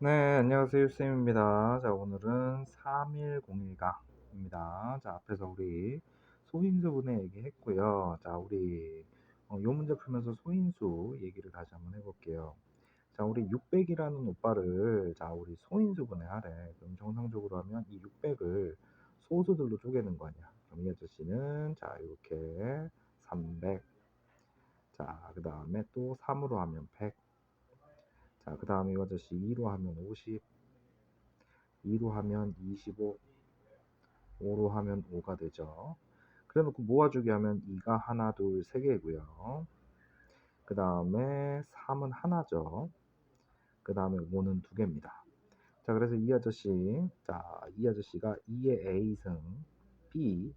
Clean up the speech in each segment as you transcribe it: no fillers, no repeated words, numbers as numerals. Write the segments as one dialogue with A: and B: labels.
A: 네, 안녕하세요. 쌤입니다. 자, 오늘은 3101강입니다. 자, 앞에서 우리 소인수분해 얘기했고요. 자, 우리 요 문제 풀면서 소인수 얘기를 다시 한번 해볼게요. 자, 우리 600이라는 오빠를 자, 우리 소인수분해 하래. 그럼 정상적으로 하면 이 600을 소수들로 쪼개는 거 아니야. 그럼 이 아저씨는 자, 이렇게 300. 자, 그 다음에 또 3으로 하면 100. 자, 그 다음에 이 아저씨 2로 하면 50. 2로 하면 25, 5로 하면 5가 되죠. 그래 놓고 모아주기 하면 2가 하나, 둘, 세 개고요. 그 다음에 3은 하나죠. 그 다음에 5는 두 개입니다. 자, 그래서 이 아저씨, 자, 이 아저씨가 2의 A승, B,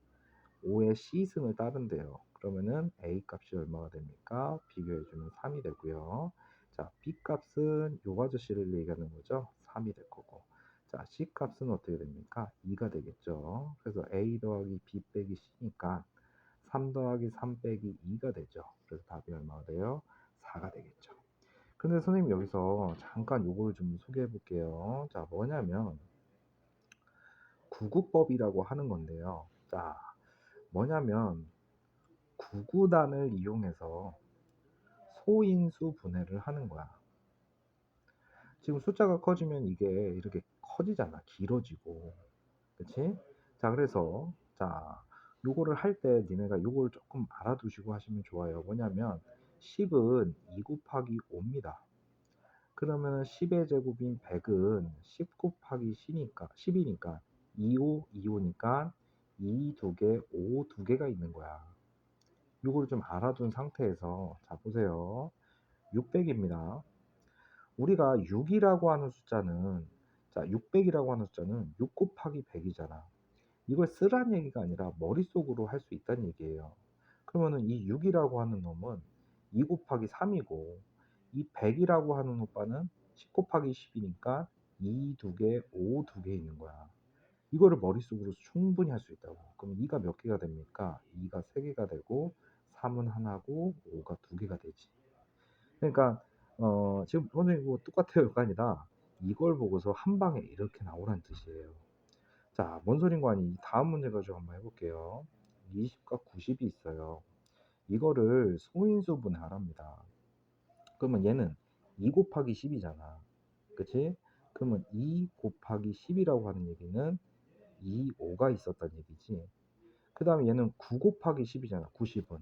A: 5의 C승을 따른대요. 그러면은 A 값이 얼마가 됩니까? 비교해주면 3이 되고요. 자, B 값은 요 아저씨를 얘기하는 거죠. 3이 될 거고. 자, C 값은 어떻게 됩니까? 2가 되겠죠. 그래서 A 더하기 B 빼기 C니까 3 더하기 3 빼기 2가 되죠. 그래서 답이 얼마가 돼요? 4가 되겠죠. 근데 선생님 여기서 잠깐 요거를 좀 소개해 볼게요. 자, 뭐냐면 구구법이라고 하는 건데요. 자, 뭐냐면 구구단을 이용해서 소인수 분해를 하는 거야. 지금 숫자가 커지면 이게 이렇게 커지잖아. 길어지고. 그치? 자, 그래서, 자, 요거를 할 때 니네가 요걸 조금 알아두시고 하시면 좋아요. 뭐냐면, 10은 2 곱하기 5입니다. 그러면 10의 제곱인 100은 10 곱하기 10이니까 25, 25니까 2 2개, 5 2개가 있는 거야. 요거를 좀 알아둔 상태에서, 자, 보세요. 600입니다. 우리가 6이라고 하는 숫자는, 자, 600이라고 하는 숫자는 6 곱하기 100이잖아. 이걸 쓰란 얘기가 아니라 머릿속으로 할 수 있다는 얘기예요. 그러면은 이 6이라고 하는 놈은 2 곱하기 3이고, 이 100이라고 하는 오빠는 10 곱하기 10이니까 2 2개, 5 2개 있는 거야. 이거를 머릿속으로 충분히 할 수 있다고. 그럼 2가 몇 개가 됩니까? 2가 3개가 되고, 3은 하나고, 5가 2개가 되지. 그러니까 지금 선생님 뭐 똑같아요가 아니라 이걸 보고서 한 방에 이렇게 나오라는 뜻이에요. 자, 뭔 소린가 하니 다음 문제 가지고 한번 해볼게요. 20과 90이 있어요. 이거를 소인수 분해하랍니다. 그러면 얘는 2 곱하기 10이잖아. 그치? 그러면 2 곱하기 10이라고 하는 얘기는 2, 5가 있었다는 얘기지. 그 다음에 얘는 9 곱하기 10이잖아. 90은.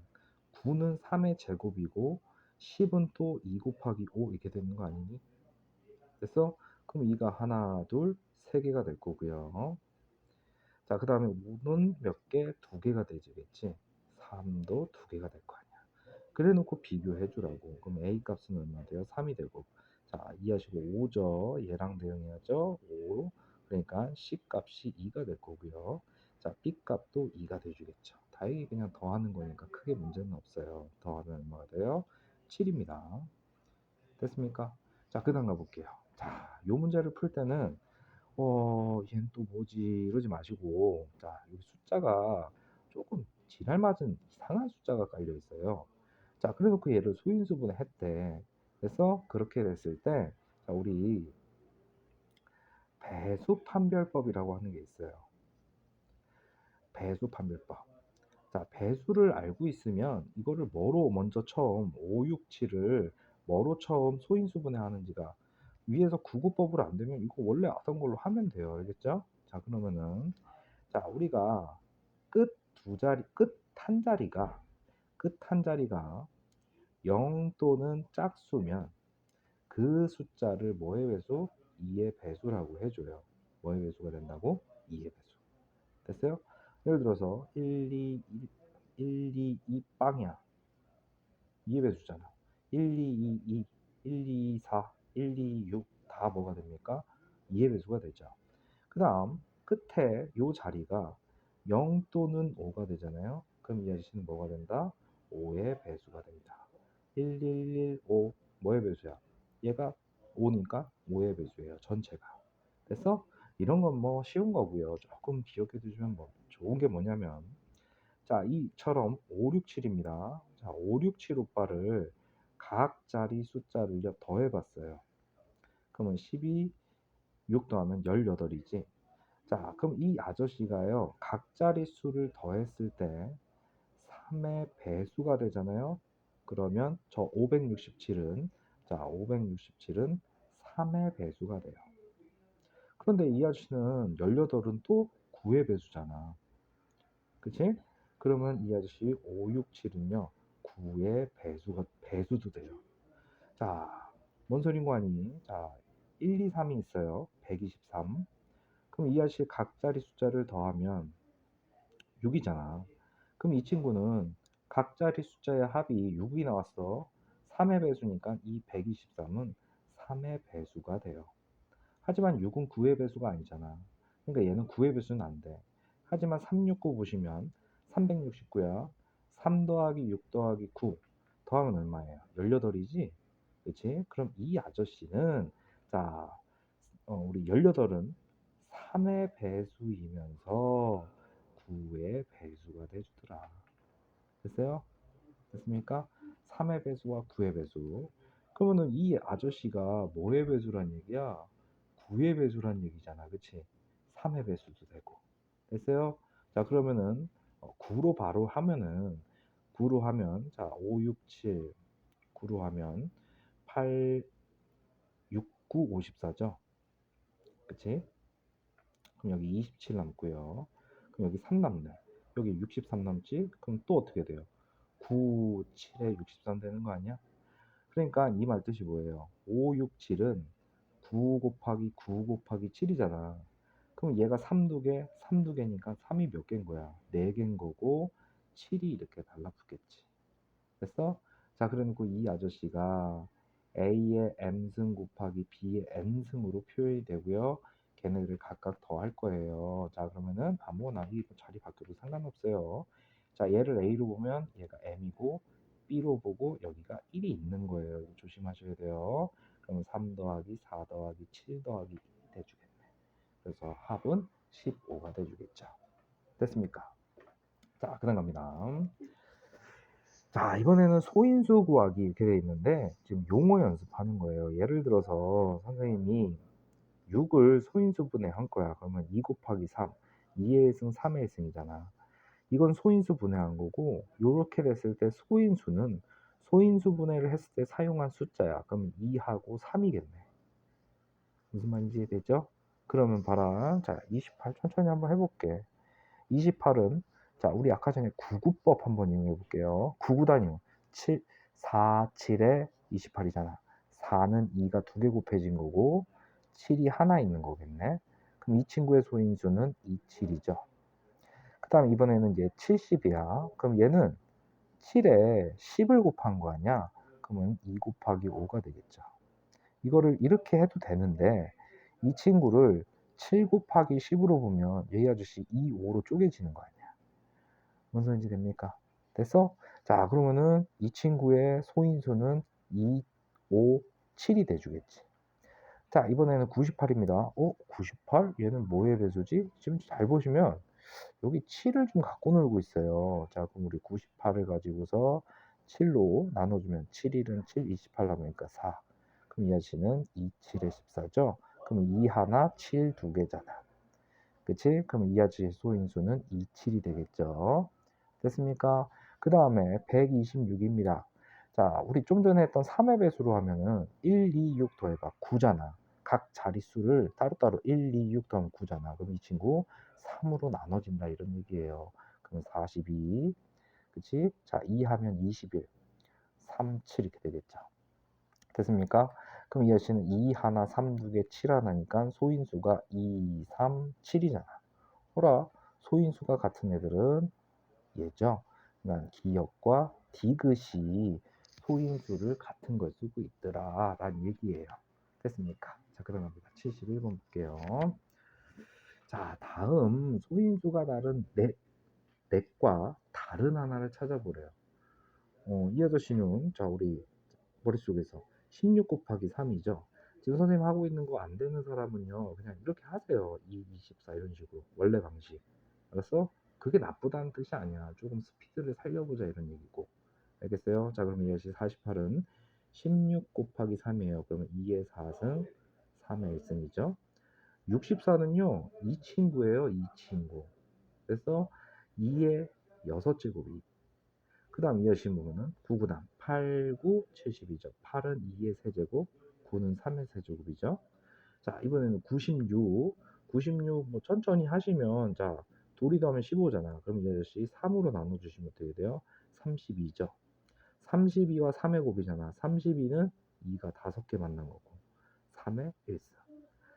A: 9는 3의 제곱이고 10은 또 2 곱하기 5 이렇게 되는 거 아니니? 됐어? 그럼 2가 하나, 둘, 세 개가 될 거고요. 자, 그 다음에 5는 몇 개? 두 개가 되지겠지? 3도 두 개가 될 거 아니야. 그래 놓고 비교해 주라고. 그럼 A 값은 얼마 돼요? 3이 되고. 자, 이해하시고 5죠. 얘랑 대응해야죠. 5. 그러니까 C 값이 2가 될 거고요. 자, B 값도 2가 돼주겠죠. 다행히 그냥 더하는 거니까 크게 문제는 없어요. 더하면 얼마가 돼요? 7입니다. 됐습니까? 자, 그 다음 가볼게요. 자, 요 문제를 풀 때는 얘는 또 뭐지 이러지 마시고, 자, 여기 숫자가 조금 지랄 맞은 이상한 숫자가 깔려 있어요. 자, 그래 놓고 얘를 소인수분해 했대. 그래서 그렇게 됐을 때, 자, 우리 배수판별법이라고 하는 게 있어요. 배수판별법. 자, 배수를 알고 있으면 이거를 뭐로 먼저 처음 5, 6, 7을 뭐로 처음 소인수분해 하는지가 위에서 구구법으로 안 되면 이거 원래 하던 걸로 하면 돼요. 알겠죠? 자, 그러면은 자, 우리가 끝 한 자리가 0 또는 짝수면 그 숫자를 뭐의 배수? 2의 배수라고 해줘요. 뭐의 배수가 된다고? 2의 배수. 됐어요? 예를 들어서 1, 2, 1, 2, 2 빵이야. 2의 배수잖아. 1, 2, 2, 2, 1, 2, 4, 1, 2, 6 다 뭐가 됩니까? 2의 배수가 되죠. 그 다음 끝에 요 자리가 0 또는 5가 되잖아요. 그럼 이 아저씨는 뭐가 된다? 5의 배수가 됩니다. 1, 1, 1, 5 뭐의 배수야? 얘가 5니까 5의 배수예요. 전체가. 됐어? 이런 건 뭐 쉬운 거고요. 조금 기억해 두시면 뭐 좋은 게 뭐냐면, 자, 이처럼 5, 6, 7입니다. 자, 5, 6, 7 오빠를 각 자리 숫자를 더해 봤어요. 그러면 12, 6 더하면 18이지. 자, 그럼 이 아저씨가요, 각자릿수를 더했을 때 3의 배수가 되잖아요. 그러면 저 567은, 자, 567은 3의 배수가 돼요. 그런데 이 아저씨는 18은 또 9의 배수잖아. 그치? 그러면 이 아저씨 567은요, 9의 배수도 돼요. 자, 뭔 소린 거 아니? 자, 1, 2, 3이 있어요. 123. 그럼 이 아저씨 각자리 숫자를 더하면 6이잖아. 그럼 이 친구는 각자리 숫자의 합이 6이 나왔어. 3의 배수니까 이 123은 3의 배수가 돼요. 하지만 6은 9의 배수가 아니잖아. 그러니까 얘는 9의 배수는 안 돼. 하지만 369 보시면 369야. 3 더하기 6 더하기 9 더하면 얼마예요? 18이지? 그치? 그럼 이 아저씨는, 자, 우리 18은 3의 배수이면서 9의 배수가 돼주더라. 됐어요? 됐습니까? 3의 배수와 9의 배수. 그러면은 이 아저씨가 뭐의 배수란 얘기야? 9의 배수란 얘기잖아. 그치? 3의 배수도 되고. 됐어요? 자, 그러면은 9로 바로 하면은 9로 하면, 자, 5, 6, 7 9로 하면 8, 6, 9, 54죠? 그치? 그럼 여기 27 남고요. 그럼 여기 3 남네. 여기 63 남지? 그럼 또 어떻게 돼요? 9, 7에 63 되는 거 아니야? 그러니까 이 말 뜻이 뭐예요? 5, 6, 7은 9 곱하기 9 곱하기 7이잖아. 그럼 얘가 3 2개, 3 2개니까 3이 몇 개인 거야? 4개인 거고 7이 이렇게 달라붙겠지. 됐어? 자, 그러니까 이 아저씨가 A의 M승 곱하기 B의 N승으로 표현이 되고요. 걔네들을 각각 더할 거예요. 자, 그러면은 아무거나 이 자리 바뀌어도 상관없어요. 자, 얘를 A로 보면 얘가 M이고 B로 보고 여기가 1이 있는 거예요. 이거 조심하셔야 돼요. 그러면 3 더하기 4 더하기 7 더하기 1이 돼주겠네. 그래서 합은 15가 돼주겠죠. 됐습니까? 자, 그 다음 갑니다. 자, 이번에는 소인수 구하기 이렇게 돼 있는데 지금 용어 연습하는 거예요. 예를 들어서 선생님이 6을 소인수분해 한 거야. 그러면 2 곱하기 3, 2의 승 3의 승이잖아. 이건 소인수 분해한 거고, 요렇게 됐을 때 소인수는 소인수 분해를 했을 때 사용한 숫자야. 그럼 2하고 3이겠네. 무슨 말인지 이해되죠? 그러면 봐라. 자, 28 천천히 한번 해볼게. 28은, 자, 우리 아까 전에 구구법 한번 이용해 볼게요. 구구단위요. 7, 4, 7에 28이잖아. 4는 2가 2개 곱해진 거고 7이 하나 있는 거겠네. 그럼 이 친구의 소인수는 27이죠. 그 다음 이번에는 이제 70이야. 그럼 얘는 7에 10을 곱한 거 아니야? 그러면 2 곱하기 5가 되겠죠. 이거를 이렇게 해도 되는데 이 친구를 7 곱하기 10으로 보면 얘 아저씨 2, 5로 쪼개지는 거 아니야. 뭔 소리인지 됩니까? 됐어? 자, 그러면은 이 친구의 소인수는 2, 5, 7이 돼주겠지. 자, 이번에는 98입니다. 98? 얘는 뭐의 배수지? 지금 잘 보시면 여기 7을 좀 갖고 놀고 있어요. 자, 그럼 우리 98을 가지고서 7로 나눠주면 7, 1은 7, 28 남으니까 4. 그럼 이 아저씨는 2, 7에 14죠? 그럼 2 하나, 7 두 개잖아. 그치? 그럼 이 아저씨의 소인수는 2, 7이 되겠죠? 됐습니까? 그 다음에 126입니다. 자, 우리 좀 전에 했던 3의 배수로 하면은 1, 2, 6 더해봐. 9잖아. 각 자릿수를 따로따로 1, 2, 6 더하면 9잖아. 그럼 이 친구 3으로 나눠진다 이런 얘기예요. 그럼 42, 그치? 자, 2 하면 21, 3, 7 이렇게 되겠죠. 됐습니까? 그럼 이 아저씨는 2 하나, 3 두 개, 7 하나니까 소인수가 2, 3, 7이잖아. 호라, 소인수가 같은 애들은 얘죠. 그러니까 기역과 디귿이 소인수를 같은 걸 쓰고 있더라 라는 얘기예요. 됐습니까? 자, 그러갑니다. 71번 볼게요. 자, 다음 소인수가 다른 넷과 다른 하나를 찾아보래요. 이 아저씨는, 자, 우리 머릿속에서 16 곱하기 3이죠. 지금 선생님 하고 있는 거 안 되는 사람은요, 그냥 이렇게 하세요. 2, 24 이런 식으로. 원래 방식. 알았어? 그게 나쁘다는 뜻이 아니야. 조금 스피드를 살려보자 이런 얘기고. 알겠어요? 자, 그럼 이 아저씨 48은 16 곱하기 3이에요. 그러면 2의 4승, 3의 1승이죠. 64는요, 이 친구예요, 이 친구. 그래서 2의 6제곱이. 그 다음 이어지신 부분은 9, 9단. 8, 9, 72죠. 8은 2의 세제곱, 9는 3의 세제곱이죠. 자, 이번에는 96. 96, 뭐, 천천히 하시면, 자, 둘이 더하면 15잖아. 그럼 이 아저씨 3으로 나눠주시면 어떻게 돼요? 32죠. 32와 3의 곱이잖아. 32는 2가 5개 만난 거고, 3의 1승.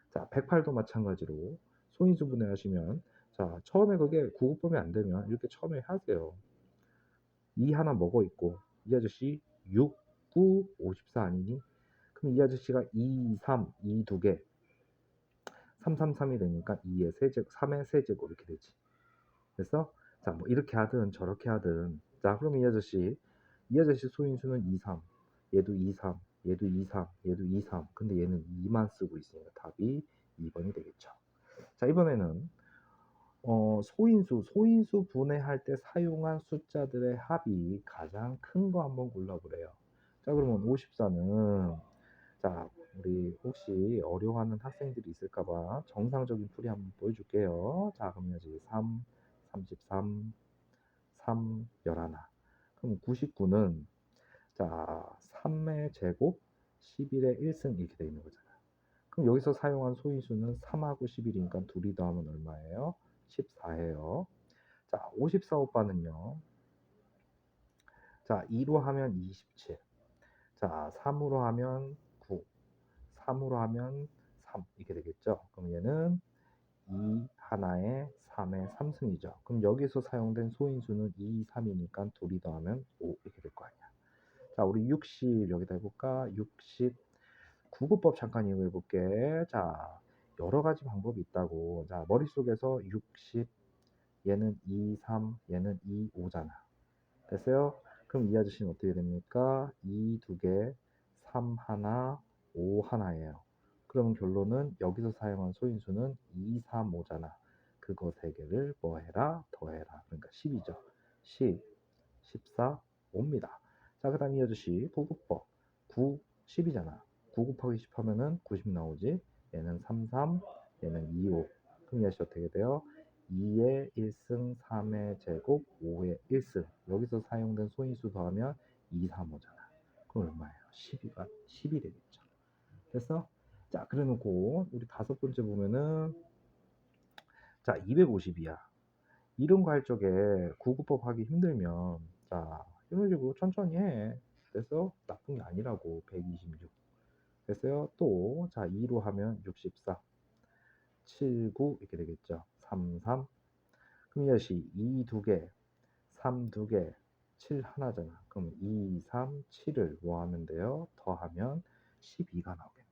A: 자, 108도 마찬가지로 소인수 분해하시면, 자, 처음에 그게 구급범위 안 되면 이렇게 처음에 하세요. 2 하나 먹어 있고, 이 아저씨 6, 9, 54 아니니? 그럼 이 아저씨가 2, 3, 2 두 개, 333이 되니까 2의 세제곱, 3의 세제곱 이렇게 되지. 그래서 자, 뭐 이렇게 하든 저렇게 하든, 자, 그럼 이 아저씨 소인수는 2, 3, 얘도 2, 3, 얘도 2, 3, 얘도 2, 3. 근데 얘는 2만 쓰고 있으니까 답이 2번이 되겠죠. 자, 이번에는 소인수 분해할 때 사용한 숫자들의 합이 가장 큰 거 한번 골라보래요. 자, 그러면 54는, 자, 우리 혹시 어려워하는 학생들이 있을까봐 정상적인 풀이 한번 보여줄게요. 자, 그럼 여기 3, 33, 3, 11. 그럼 99는, 자, 3의 제곱, 11의 1승 이렇게 되어 있는 거잖아. 그럼 여기서 사용한 소인수는 3하고 11이니까 둘이 더하면 얼마예요? 14예요. 자, 54 오빠는요. 자, 2로 하면 27. 자, 3으로 하면 9. 3으로 하면 3 이렇게 되겠죠. 그럼 얘는 2 하나에 3의 3승이죠. 그럼 여기서 사용된 소인수는 2, 3이니까 둘이 더하면 5 이렇게 될 거 아니야. 자, 우리 60 여기다 해볼까? 60 구구법 잠깐 이용해 볼게. 자, 여러 가지 방법이 있다고. 자, 머릿속에서 60, 얘는 2, 3, 얘는 2, 5잖아. 됐어요? 그럼 이 아저씨는 어떻게 됩니까? 2 두 개, 3 하나, 5 하나예요. 그럼 결론은 여기서 사용한 소인수는 2, 3, 5잖아. 그거 세 개를 뭐 해라? 더해라. 그러니까 10이죠. 10, 14, 5입니다. 자, 그 다음 이 아저씨 구구법. 9, 10이잖아. 9 곱하기 10 하면은 90 나오지. 얘는 3, 3, 얘는 2, 5. 그럼 이 아저씨 어떻게 돼요? 2의 1승, 3의 제곱, 5의 1승. 여기서 사용된 소인수 더하면 2, 3, 5잖아. 그럼 얼마예요? 12가 10이 되겠죠. 됐어? 자, 그래 놓고 우리 다섯 번째 보면은, 자, 250이야. 이런 거 할 적에 구구법 하기 힘들면, 자, 이런 식으로 천천히 해. 그래서 나쁜 게 아니라고. 126. 됐어요? 또, 자, 2로 하면 64. 7, 9 이렇게 되겠죠. 3, 3. 그럼 이것이 2 두 개, 3 두 개, 7 하나잖아. 그럼 2, 3, 7을 뭐 하면 돼요? 더하면 12가 나오겠네.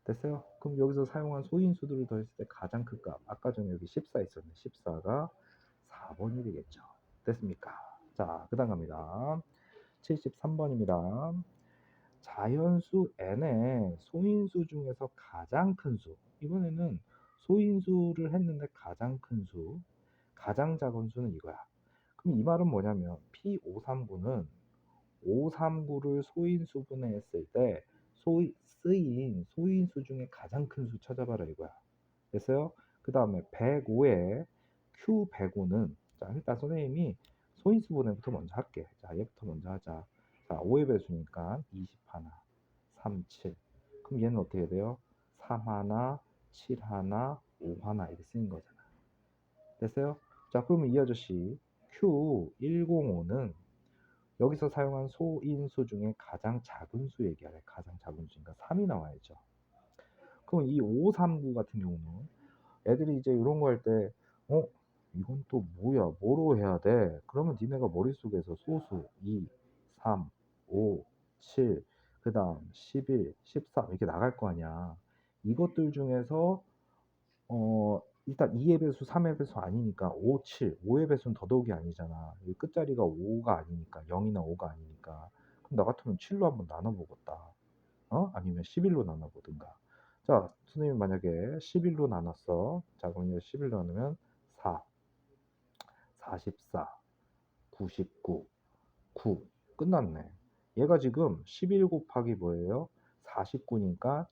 A: 됐어요? 그럼 여기서 사용한 소인수들을 더했을 때 가장 큰 값. 아까 전에 여기 14 있었네. 14가 4번이 되겠죠. 됐습니까? 자, 그 다음 갑니다. 73번입니다. 자연수 n의 소인수 중에서 가장 큰 수. 이번에는 소인수를 했는데 가장 큰 수, 가장 작은 수는 이거야. 그럼 이 말은 뭐냐면 P539는 539를 소인수분해 했을 때 쓰인 소인수 중에 가장 큰 수 찾아봐라 이거야. 됐어요? 그 다음에 105에 Q105는, 자, 일단 선생님이 소인수분해부터 먼저 할게. 자, 얘부터 먼저 하자. 자, 5의 배수니까 20 하나, 3, 7. 그럼 얘는 어떻게 돼요? 3 하나, 7 하나, 5 하나 이렇게 쓰는 거잖아. 됐어요? 자, 그러면 이 아저씨 Q105는 여기서 사용한 소인수 중에 가장 작은 수 얘기하래. 가장 작은 수니까 3이 나와야죠. 그럼 이 539 같은 경우는 애들이 이제 이런 거 할 때, 이건 또 뭐야? 뭐로 해야 돼? 그러면 니네가 머릿속에서 소수 2, 3, 5, 7, 그 다음 11, 13 이렇게 나갈 거 아니야. 이것들 중에서 일단 2의 배수, 3의 배수 아니니까 5, 7, 5의 배수는 더더욱이 아니잖아. 이 끝자리가 5가 아니니까, 0이나 5가 아니니까. 그럼 나 같으면 7로 한번 나눠보겠다. 아니면 11로 나눠보든가. 자, 선생님 만약에 11로 나눴어. 자, 그럼 이제 11로 나누면 4, 44, 99, 9. 끝났네. 얘가 지금 11 곱하기 뭐예요? 49니까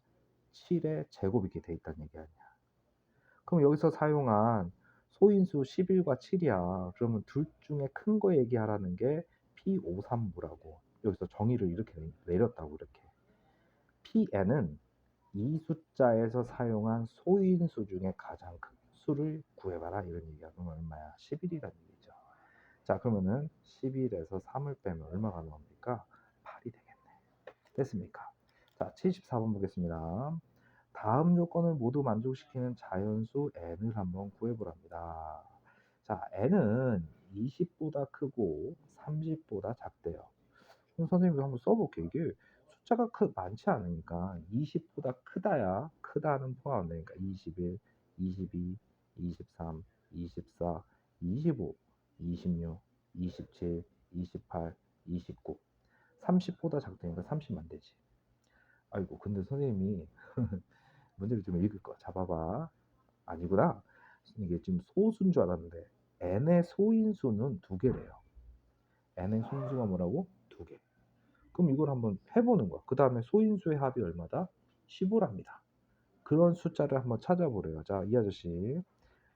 A: 7의 제곱 이렇게 돼 있다는 얘기 아니야. 그럼 여기서 사용한 소인수 11과 7이야. 그러면 둘 중에 큰 거 얘기하라는 게 P539라고. 여기서 정의를 이렇게 내렸다고 이렇게. Pn은 이 숫자에서 사용한 소인수 중에 가장 큰 수를 구해봐라 이런 얘기야. 그러면 얼마야? 11이라는 얘기죠. 자, 그러면은 11에서 3을 빼면 얼마가 나옵니까? 8이 되겠네. 됐습니까? 자, 74번 보겠습니다. 다음 조건을 모두 만족시키는 자연수 n을 한번 구해보랍니다. 자, n은 20보다 크고 30보다 작대요. 그럼 선생님도 한번 써볼게요. 이게 숫자가 많지 않으니까 20보다 크다는 포함 안 되니까 21, 22, 23, 24, 25, 26, 27, 28, 29, 30보다 작다니까 30만 되지. 아이고, 근데 선생님이 문제를 좀 읽을 거. 잡아봐. 아니구나. 이게 지금 소수인 줄 알았는데 n의 소인수는 두 개래요. n의 소인수가 뭐라고? 두 개. 그럼 이걸 한번 해보는 거야. 그 다음에 소인수의 합이 얼마다? 15랍니다. 그런 숫자를 한번 찾아보래요. 자, 이 아저씨.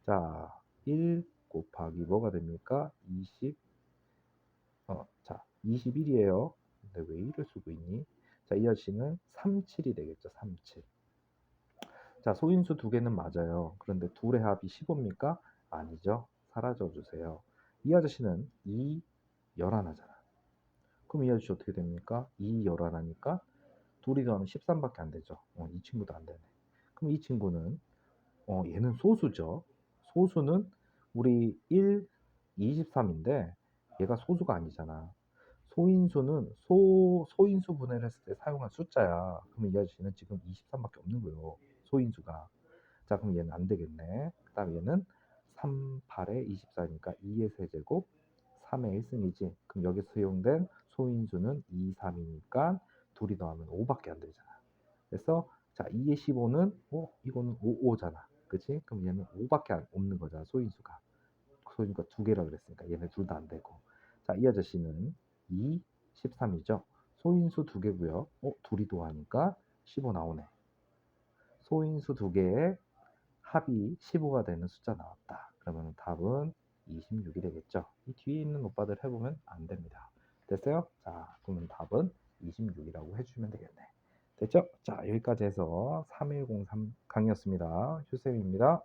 A: 자, 1 곱하기 뭐가 됩니까? 20. 자, 21이에요. 근데 왜 1을 쓰고 있니? 자, 이 아저씨는 37이 되겠죠. 37. 자, 소인수 두 개는 맞아요. 그런데 둘의 합이 15입니까? 아니죠. 사라져 주세요. 이 아저씨는 2, 11하잖아. 그럼 이 아저씨 어떻게 됩니까? 2, 11하니까 둘이 더하면 13밖에 안 되죠. 이 친구도 안 되네. 그럼 이 친구는 얘는 소수죠. 소수는 우리 1, 23인데 얘가 소수가 아니잖아. 소인수는 소인수 분해를 했을 때 사용한 숫자야. 그러면 이 아저씨는 지금 23밖에 없는 거예요. 소인수가. 자, 그럼 얘는 안 되겠네. 그 다음 얘는 3, 8에 24니까 2의 세제곱 3의 1승이지. 그럼 여기서 사용된 소인수는 2, 3이니까 둘이 더하면 5밖에 안 되잖아. 그래서 자, 2의 15는 이거는 5잖아. 그치? 그럼 얘는 5밖에 없는 거잖아. 소인수가. 소인수가 두 개라 그랬으니까 얘네 둘 다 안 되고. 자, 이 아저씨는 2, 13이죠. 소인수 두 개고요. 둘이 더하니까 15 나오네. 소인수 두 개에 합이 15가 되는 숫자 나왔다. 그러면 답은 26이 되겠죠. 이 뒤에 있는 오빠들 해보면 안 됩니다. 됐어요? 자, 그러면 답은 26이라고 해주면 되겠네. 됐죠? 자, 여기까지 해서 3103 강의였습니다. 휴쌤입니다.